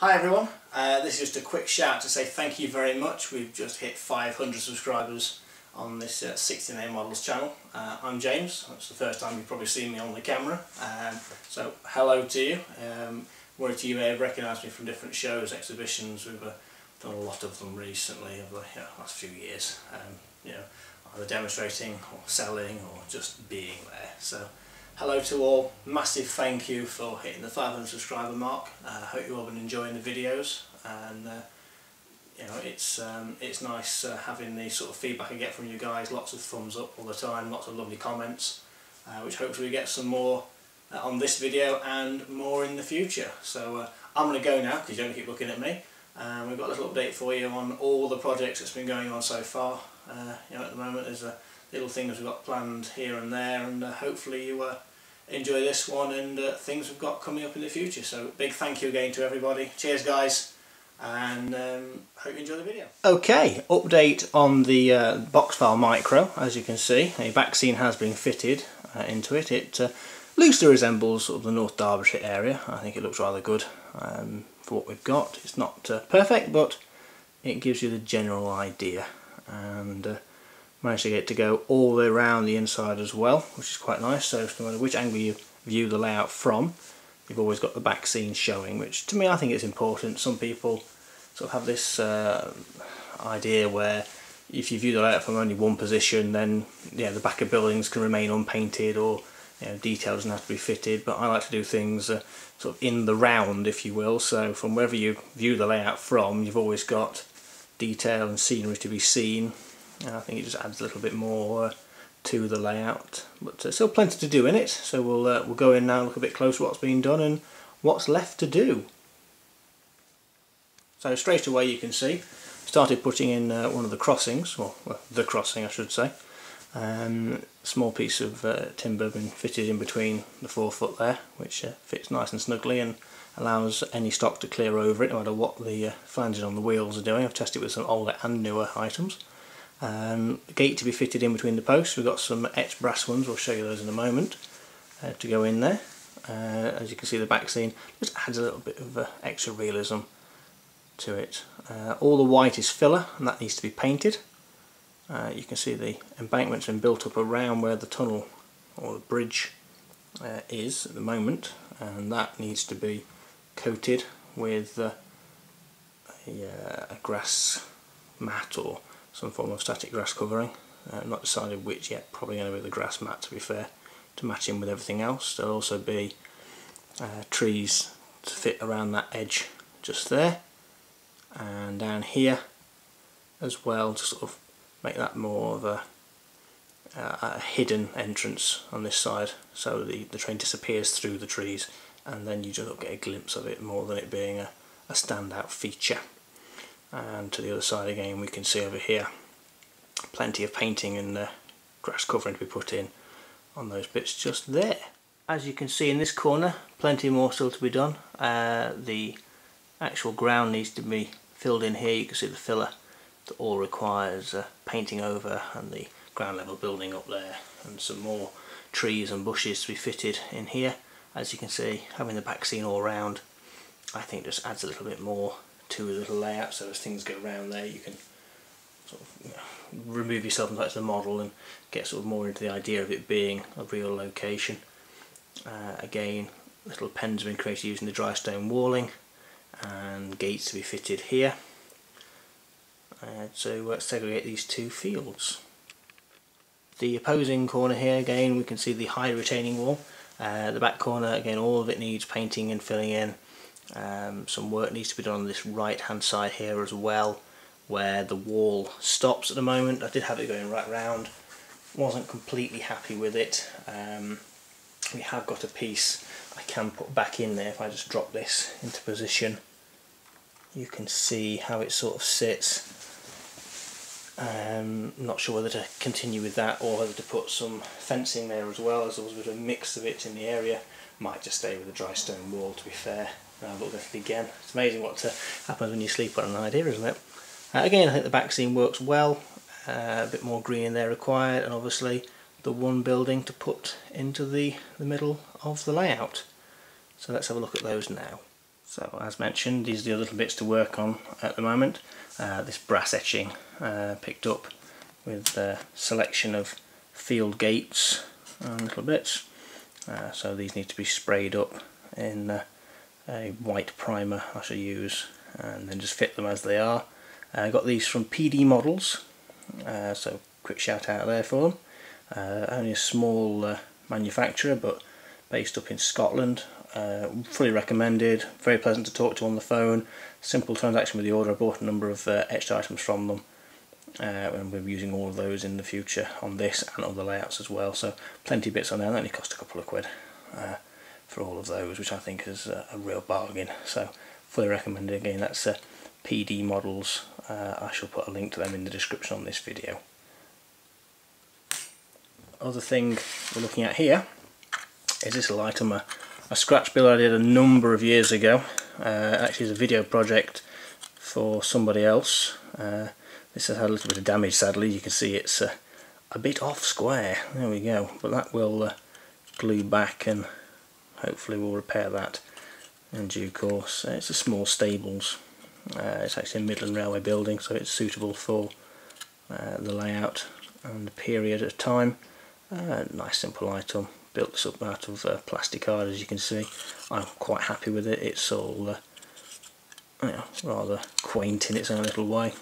Hi everyone, this is just a quick shout to say thank you very much. We've just hit 500 subscribers on this 69 Models channel. I'm James, that's the first time you've probably seen me on the camera, so hello to you. One or two you may have recognised me from different shows, exhibitions. We've done a lot of them recently over the last few years, either demonstrating or selling or just being there. So hello to all, massive thank you for hitting the 500 subscriber mark. I hope you all been enjoying the videos, and it's nice having the sort of feedback I get from you guys. Lots of thumbs up all the time, lots of lovely comments, which hopefully we get some more on this video and more in the future. So I'm going to go now because you don't keep looking at me. We've got a little update for you on all the projects that's been going on so far. At the moment there's little things we've got planned here and there, and hopefully you enjoy this one and things we've got coming up in the future. So big thank you again to everybody. Cheers guys, and hope you enjoy the video. Okay, update on the boxfile micro. As you can see, a vaccine has been fitted into it. It loosely resembles sort of the North Derbyshire area. I think it looks rather good for what we've got. It's not perfect, but it gives you the general idea, and managed to get it to go all the way around the inside as well, which is quite nice. So no matter which angle you view the layout from, you've always got the back scene showing, which to me I think is important. Some people sort of have this idea where if you view the layout from only one position, then the back of buildings can remain unpainted, or detail doesn't have to be fitted. But I like to do things sort of in the round, if you will. So from wherever you view the layout from, you've always got detail and scenery to be seen. I think it just adds a little bit more to the layout, but still plenty to do in it. So we'll go in now and look a bit closer at what's been done and what's left to do. So straight away you can see, started putting in one of the crossings, well the crossing I should say. Small piece of timber been fitted in between the forefoot there, which fits nice and snugly and allows any stock to clear over it no matter what the flanges on the wheels are doing. I've tested with some older and newer items. Gate to be fitted in between the posts. We've got some etched brass ones, we'll show you those in a moment, to go in there. As you can see, the back scene just adds a little bit of extra realism to it. All the white is filler, and that needs to be painted. You can see the embankment's been built up around where the tunnel or the bridge is at the moment, and that needs to be coated with a grass mat or some form of static grass covering. Not decided which yet, probably going to be the grass mat to be fair, to match in with everything else. There'll also be trees to fit around that edge just there, and down here as well, to sort of make that more of a hidden entrance on this side, so the train disappears through the trees and then you just get a glimpse of it more than it being a standout feature. And to the other side again, we can see over here plenty of painting and grass covering to be put in on those bits just there. As you can see in this corner, plenty more still to be done. The actual ground needs to be filled in here. You can see the filler that all requires painting over, and the ground level building up there, and some more trees and bushes to be fitted in here. As you can see, having the back scene all round I think just adds a little bit more to a little layout, so as things go around there you can sort of remove yourself from the model and get sort of more into the idea of it being a real location. Again, little pens have been created using the dry stone walling, and gates to be fitted here. So let's segregate these two fields. The opposing corner here, again we can see the high retaining wall. The back corner, again, all of it needs painting and filling in. Some work needs to be done on this right hand side here as well, where the wall stops at the moment. I did have it going right round, wasn't completely happy with it. We have got a piece I can put back in there. If I just drop this into position, you can see how it sort of sits. Not sure whether to continue with that or whether to put some fencing there as well, as there was a bit of a mix of it in the area. Might just stay with the dry stone wall to be fair. I've looked at it again. It's amazing what happens when you sleep on an idea, isn't it? Again, I think the back scene works well. A bit more green in there required, and obviously the one building to put into the middle of the layout. So let's have a look at those now. So as mentioned, these are the other little bits to work on at the moment. This brass etching picked up with a selection of field gates and little bits. So these need to be sprayed up in a white primer I shall use, and then just fit them as they are. I got these from PD Models, so quick shout out there for them. Only a small manufacturer, but based up in Scotland. Fully recommended, very pleasant to talk to on the phone, simple transaction with the order. I bought a number of etched items from them, and we're using all of those in the future on this and other layouts as well, so plenty of bits on there. That only cost a couple of quid for all of those, which I think is a real bargain, so fully recommended. Again, that's PD Models. I shall put a link to them in the description on this video. Other thing we're looking at here is this little item, a scratch build I did a number of years ago. Actually, it's a video project for somebody else. This has had a little bit of damage, sadly. You can see it's a bit off square. There we go. But that will glue back, and hopefully we'll repair that in due course. It's a small stables. It's actually a Midland Railway building, so it's suitable for the layout and the period of time. Nice simple item. Built this up out of plastic card, as you can see. I'm quite happy with it. It's all rather quaint in its own little way.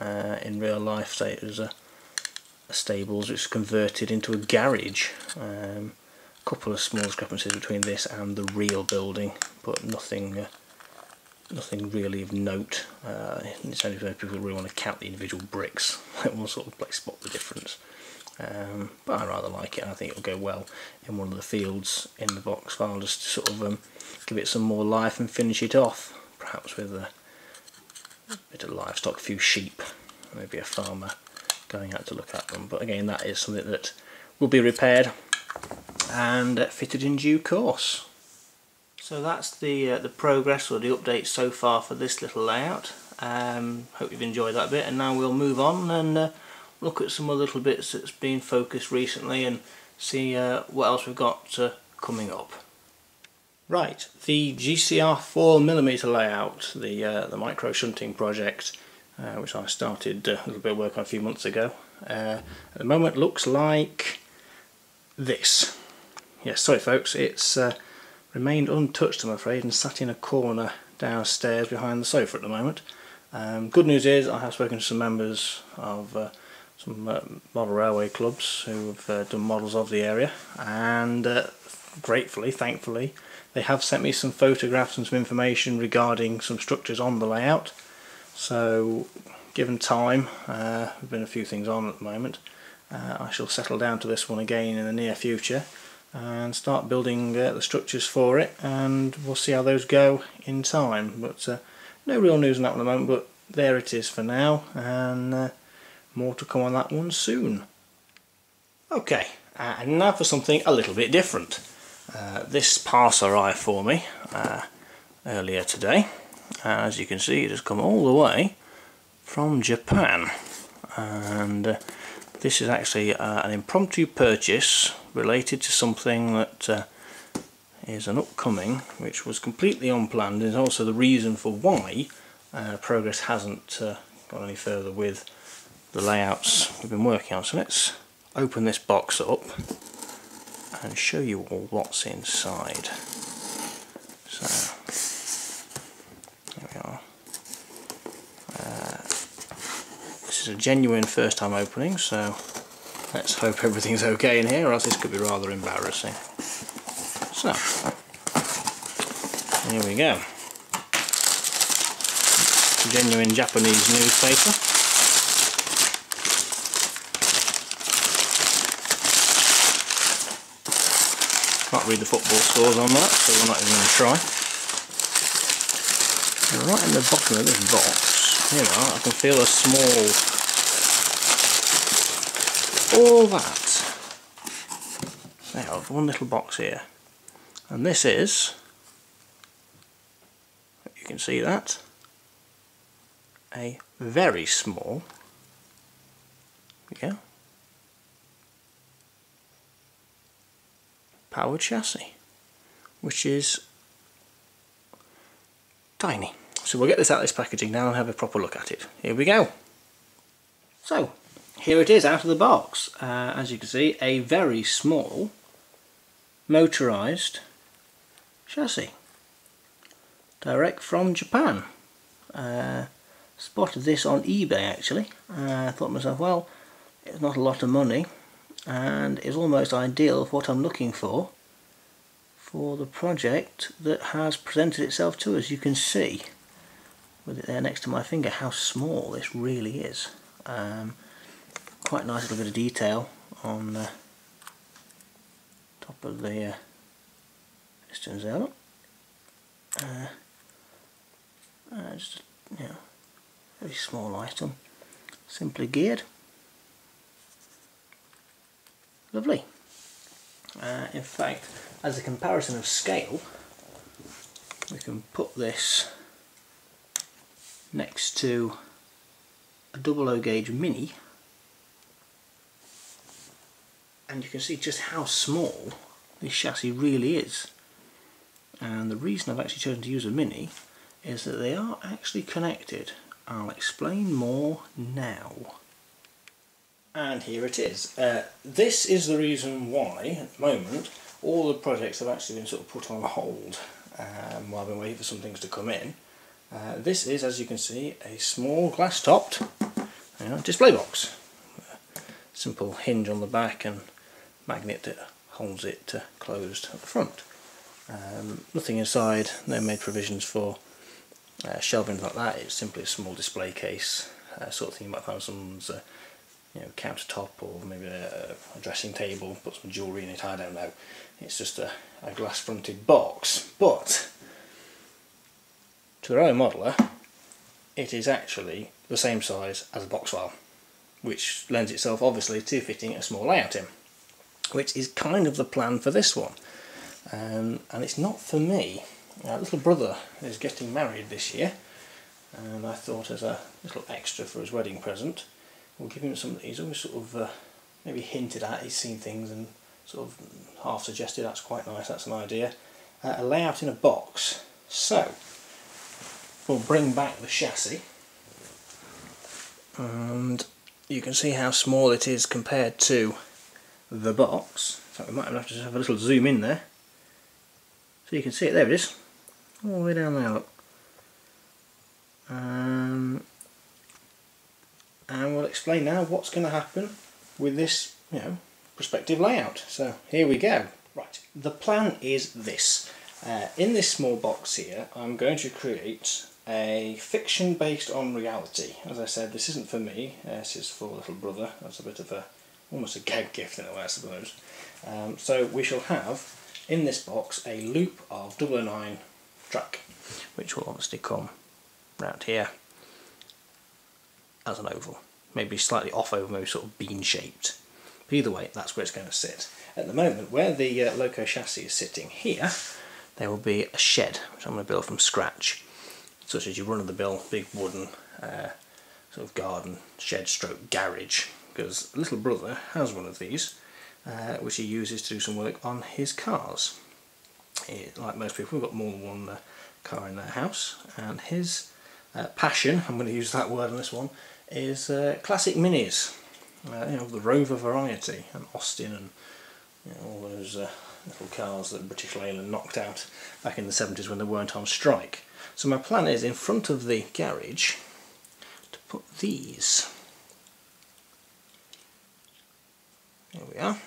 In real life, say it was a stables which was converted into a garage. Couple of small discrepancies between this and the real building, but nothing really of note. It's only when people really want to count the individual bricks that will sort of spot the difference. But I rather like it. I think it'll go well in one of the fields in the box file, just to sort of give it some more life and finish it off, perhaps with a bit of livestock, a few sheep, maybe a farmer going out to look at them. But again, that is something that will be repaired and fitted in due course. So that's the progress or the update so far for this little layout. Hope you've enjoyed that bit, and now we'll move on and look at some other little bits that's been focused recently and see what else we've got coming up. Right, the GCR 4mm layout, the micro shunting project, which I started a little bit of work on a few months ago, at the moment looks like this. Yes, sorry folks, it's remained untouched, I'm afraid, and sat in a corner downstairs behind the sofa at the moment. Good news is I have spoken to some members of some model railway clubs who have done models of the area, and gratefully, thankfully, they have sent me some photographs and some information regarding some structures on the layout. So given time, there've been a few things on at the moment, I shall settle down to this one again in the near future and start building the structures for it, and we'll see how those go in time. But no real news on that one at the moment, but there it is for now, and more to come on that one soon. Okay, and now for something a little bit different. This parcel arrived for me earlier today. As you can see, it has come all the way from Japan, and this is actually an impromptu purchase related to something that is an upcoming, which was completely unplanned, and is also the reason for why progress hasn't gone any further with the layouts we've been working on. So let's open this box up and show you all what's inside. So here we are. This is a genuine first time opening, so let's hope everything's okay in here, or else this could be rather embarrassing. So here we go. Genuine Japanese newspaper. Can't read the football scores on that, so we're not even going to try. And right in the bottom of this box, here we are, I can feel a small... all that. There, I've one little box here. And this is, you can see that, a very small, yeah, powered chassis, which is tiny. So we'll get this out of this packaging now and have a proper look at it. Here we go. So here it is out of the box. As you can see, a very small motorised chassis, direct from Japan. Spotted this on eBay actually. I thought to myself, well, it's not a lot of money and it's almost ideal for what I'm looking for the project that has presented itself to us. You can see with it there next to my finger how small this really is. Quite a nice little bit of detail on the top of the pistons there. Look. Just, you know, very small item, simply geared. Lovely. In fact, as a comparison of scale, we can put this next to a 00 gauge Mini and you can see just how small this chassis really is. And the reason I've actually chosen to use a Mini is that they are actually connected. I'll explain more now. And here it is. This is the reason why at the moment all the projects have actually been sort of put on hold while I've been waiting for some things to come in. This is, as you can see, a small glass topped display box. Simple hinge on the back and magnet that holds it closed at the front. Nothing inside, no made provisions for shelving like that. It's simply a small display case, sort of thing you might find on someone's countertop or maybe a dressing table, put some jewellery in it, I don't know. It's just a glass fronted box, but to their own modeller it is actually the same size as a box file, which lends itself obviously to fitting a small layout in, which is kind of the plan for this one. And it's not for me. Our little brother is getting married this year and I thought as a little extra for his wedding present we'll give him some. He's always sort of maybe hinted at, he's seen things and sort of half suggested that's quite nice, that's an idea. A layout in a box. So we'll bring back the chassis and you can see how small it is compared to the box. In fact, we might have to just have a little zoom in there so you can see it. There it is, all the way down there, look. And we'll explain now what's going to happen with this prospective layout. So here we go. Right, the plan is this. In this small box here I'm going to create a fiction based on reality. As I said, this isn't for me, this is for little brother. That's a bit of almost a gag gift in a way, I suppose. So we shall have in this box a loop of 009 track, which will obviously come round here as an oval, maybe slightly off oval, maybe sort of bean shaped. But either way, that's where it's going to sit. At the moment, where the Loco chassis is sitting here, there will be a shed, which I'm going to build from scratch, such as you run of the mill, big wooden sort of garden shed stroke garage, because little brother has one of these, which he uses to do some work on his cars. Like most people, we've got more than one car in their house, and his passion, I'm going to use that word on this one, is classic minis, the Rover variety, and Austin, and all those little cars that British Leyland knocked out back in the 70s when they weren't on strike. So my plan is in front of the garage to put these. There we are.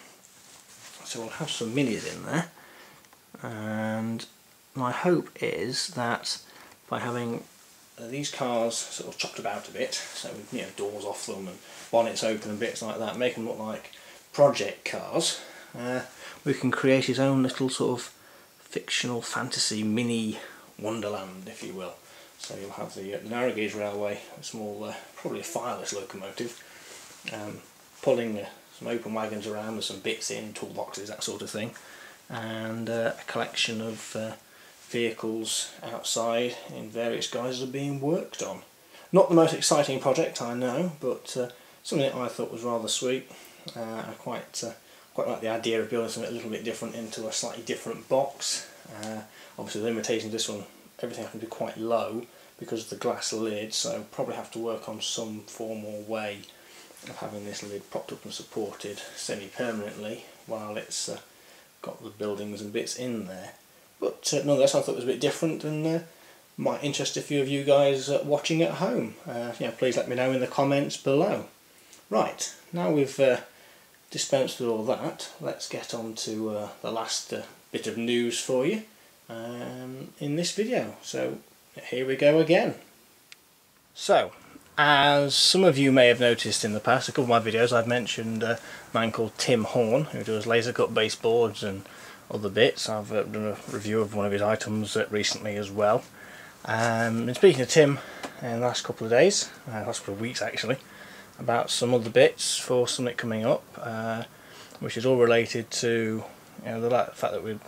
So we'll have some minis in there, and my hope is that by having these cars sort of chopped about a bit, so with doors off them and bonnets open and bits like that, make them look like project cars, we can create his own little sort of fictional fantasy mini wonderland, if you will. So you'll have the narrow gauge railway, a small, probably a fireless locomotive, pulling some open wagons around with some bits in, toolboxes, that sort of thing, and a collection of vehicles outside in various guises are being worked on. Not the most exciting project, I know, but something that I thought was rather sweet. I quite like the idea of building something a little bit different into a slightly different box. Obviously the limitations of this one everything has to be quite low because of the glass lid, so probably have to work on some form or way of having this lid propped up and supported semi-permanently while it's got the buildings and bits in there. But nonetheless, I thought it was a bit different and might interest a few of you guys watching at home. Please let me know in the comments below. Right, now we've dispensed with all that, let's get on to the last bit of news for you in this video. So here we go again. So, as some of you may have noticed in the past, a couple of my videos I've mentioned a man called Tim Horn who does laser cut baseboards and other bits. I've done a review of one of his items recently as well. Been speaking to Tim in the last couple of days, last couple of weeks actually, about some other bits for something coming up, which is all related to the fact that we've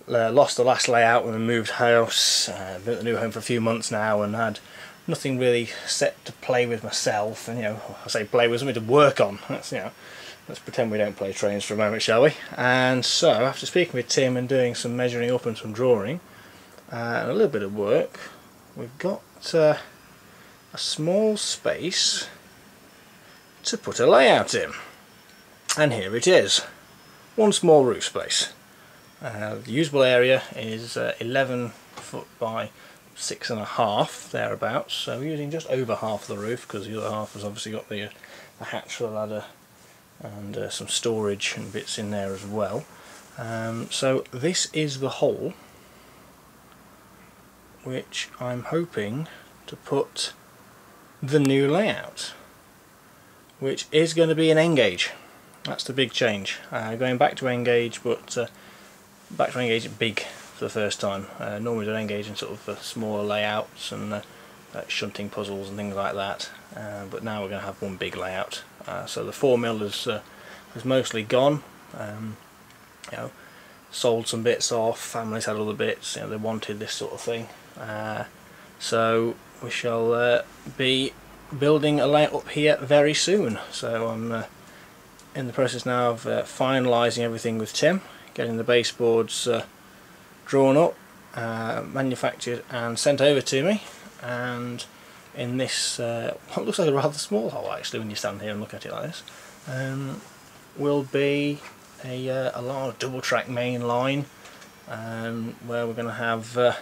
lost the last layout when we moved house, been at the new home for a few months now and had nothing really set to play with myself, and I say play with, something to work on. That's let's pretend we don't play trains for a moment, shall we? And so after speaking with Tim and doing some measuring up and some drawing and a little bit of work, we've got a small space to put a layout in, and here it is. One small roof space. The usable area is 11 foot by 6.5 thereabouts, so we're using just over half the roof because the other half has obviously got the hatch for the ladder and some storage and bits in there as well. So this is the hole which I'm hoping to put the new layout, which is going to be an N-gauge. That's the big change. Going back to N-gauge, but back to N-gauge big for the first time. Normally do N-gauge in sort of smaller layouts and shunting puzzles and things like that, but now we're going to have one big layout. So the 4mm is mostly gone. Sold some bits off, families had other bits, they wanted this sort of thing. So we shall be building a layout up here very soon. So I'm in the process now of finalising everything with Tim, getting the baseboards drawn up, manufactured and sent over to me, and in this what looks like a rather small hole actually when you stand here and look at it like this, will be a large double track main line, where we're going to have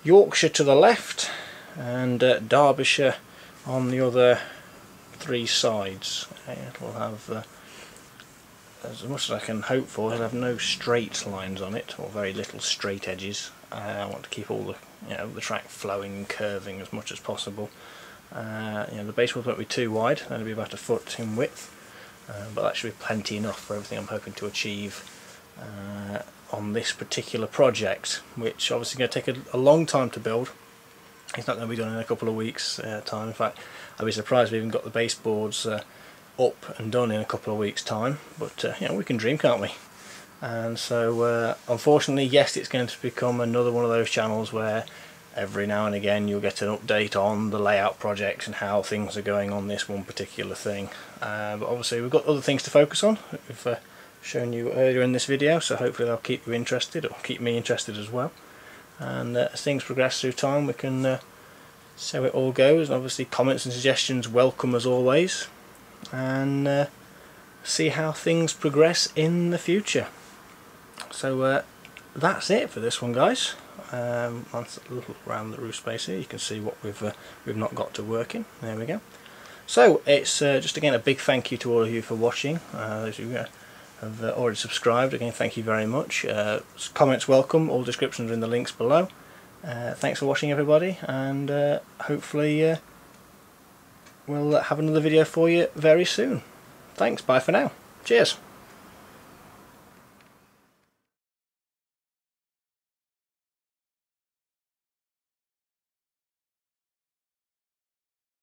Yorkshire to the left and Derbyshire on the other 3 sides. It'll have as much as I can hope for. It'll have no straight lines on it, or very little straight edges. I want to keep all the the track flowing and curving as much as possible. The baseboard won't be too wide, that'll be about 1 foot in width, but that should be plenty enough for everything I'm hoping to achieve on this particular project, which obviously going to take a long time to build. It's not going to be done in a couple of weeks time. In fact, I'd be surprised if we even got the baseboards up and done in a couple of weeks time, but we can dream, can't we? And so unfortunately, yes, it's going to become another one of those channels where every now and again you'll get an update on the layout projects and how things are going on this one particular thing, but obviously we've got other things to focus on. We've shown you earlier in this video, so hopefully they'll keep you interested, or keep me interested as well. And as things progress through time, we can see how it all goes. And obviously comments and suggestions welcome as always, and see how things progress in the future. So that's it for this one, guys. That's a little around the roof space here. You can see what we've not got to work in. There we go. So it's just again a big thank you to all of you for watching. Those of you have already subscribed, again thank you very much. Comments welcome, all descriptions are in the links below. Thanks for watching everybody, and hopefully we'll have another video for you very soon. Thanks, bye for now. Cheers.